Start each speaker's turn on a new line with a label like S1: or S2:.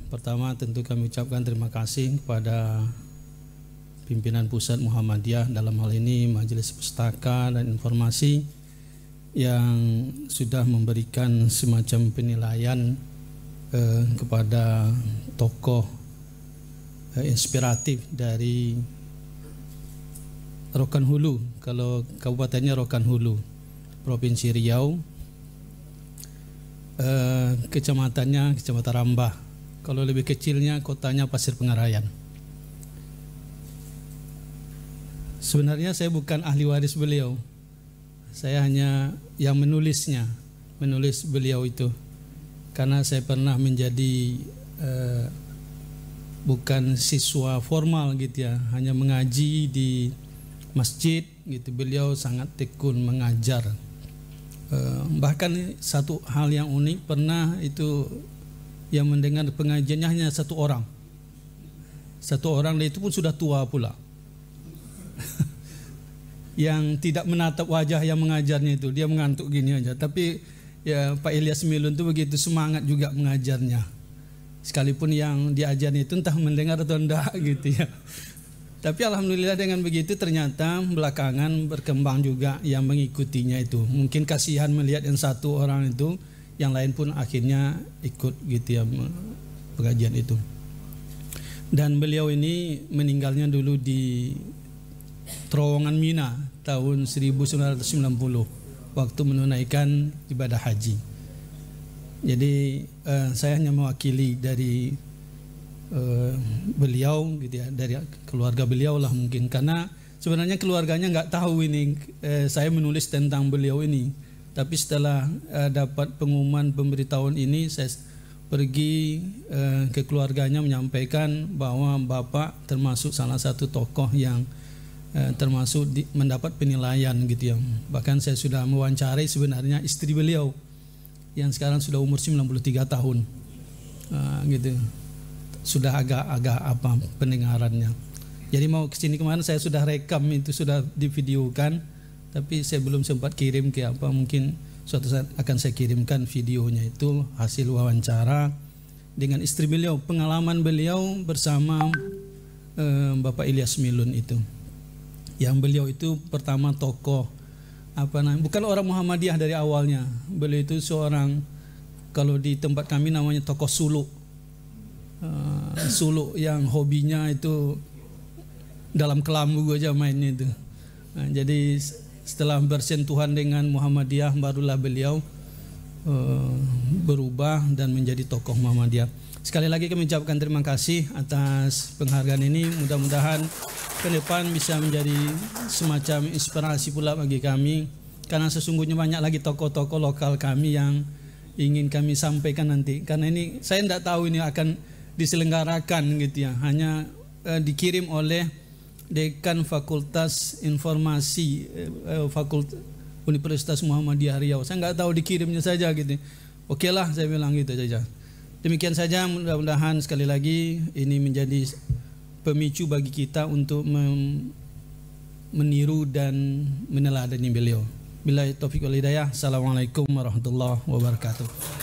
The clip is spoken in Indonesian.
S1: Pertama tentu kami ucapkan terima kasih kepada pimpinan pusat Muhammadiyah, dalam hal ini Majelis Pustaka dan Informasi, yang sudah memberikan semacam penilaian kepada tokoh inspiratif dari Rokan Hulu. Kalau kabupatennya Rokan Hulu, Provinsi Riau, kecamatannya Kecamatan Rambah. Kalau lebih kecilnya kotanya Pasir Pengarayan. Sebenarnya saya bukan ahli waris beliau, saya hanya yang menulis beliau itu, karena saya pernah menjadi bukan siswa formal gitu ya, hanya mengaji di masjid gitu. Beliau sangat tekun mengajar. Bahkan satu hal yang unik, pernah itu yang mendengar pengajiannya hanya satu orang, dan itu pun sudah tua pula. Yang tidak menatap wajah yang mengajarnya itu, dia mengantuk gini aja. Tapi ya Pak Ilyas Milun itu begitu semangat juga mengajarnya, sekalipun yang diajarnya itu entah mendengar atau enggak gitu ya. Tapi alhamdulillah dengan begitu ternyata belakangan berkembang juga yang mengikutinya itu. Mungkin kasihan melihat yang satu orang itu, yang lain pun akhirnya ikut gitu ya pengajian itu. Dan beliau ini meninggalnya dulu di Terowongan Mina tahun 1990 waktu menunaikan ibadah haji. Jadi saya hanya mewakili dari beliau gitu ya, dari keluarga beliau lah mungkin, karena sebenarnya keluarganya nggak tahu ini saya menulis tentang beliau ini. Tapi setelah dapat pengumuman pemberitahuan ini, saya pergi ke keluarganya menyampaikan bahwa Bapak termasuk salah satu tokoh yang termasuk mendapat penilaian gitu ya. Bahkan saya sudah mewawancarai sebenarnya istri beliau yang sekarang sudah umur 93 tahun gitu. Sudah agak apa pendengarannya. Jadi mau kesini kemarin saya sudah rekam, itu sudah divideokan, tapi saya belum sempat kirim ke apa, mungkin suatu saat akan saya kirimkan videonya, itu hasil wawancara dengan istri beliau, pengalaman beliau bersama Bapak Ilyas Milun itu. Yang beliau itu pertama tokoh bukan orang Muhammadiyah dari awalnya. Beliau itu seorang, kalau di tempat kami namanya tokoh suluk. Suluk yang hobinya itu dalam kelambu aja mainnya itu. Jadi setelah bersentuhan dengan Muhammadiyah, barulah beliau berubah dan menjadi tokoh Muhammadiyah. Sekali lagi kami ucapkan terima kasih atas penghargaan ini. Mudah-mudahan ke depan bisa menjadi semacam inspirasi pula bagi kami, karena sesungguhnya banyak lagi tokoh-tokoh lokal kami yang ingin kami sampaikan nanti. Karena ini saya tidak tahu ini akan diselenggarakan gitu ya, hanya dikirim oleh Dekan Fakultas Informasi Universitas Muhammadiyah Riau. Saya nggak tahu, dikirimnya saja gitu. Oke lah, saya bilang gitu saja. Demikian saja, mudah-mudahan sekali lagi ini menjadi pemicu bagi kita untuk meniru dan meneladani beliau. Billahi taufiq wal hidayah. Assalamualaikum warahmatullahi wabarakatuh.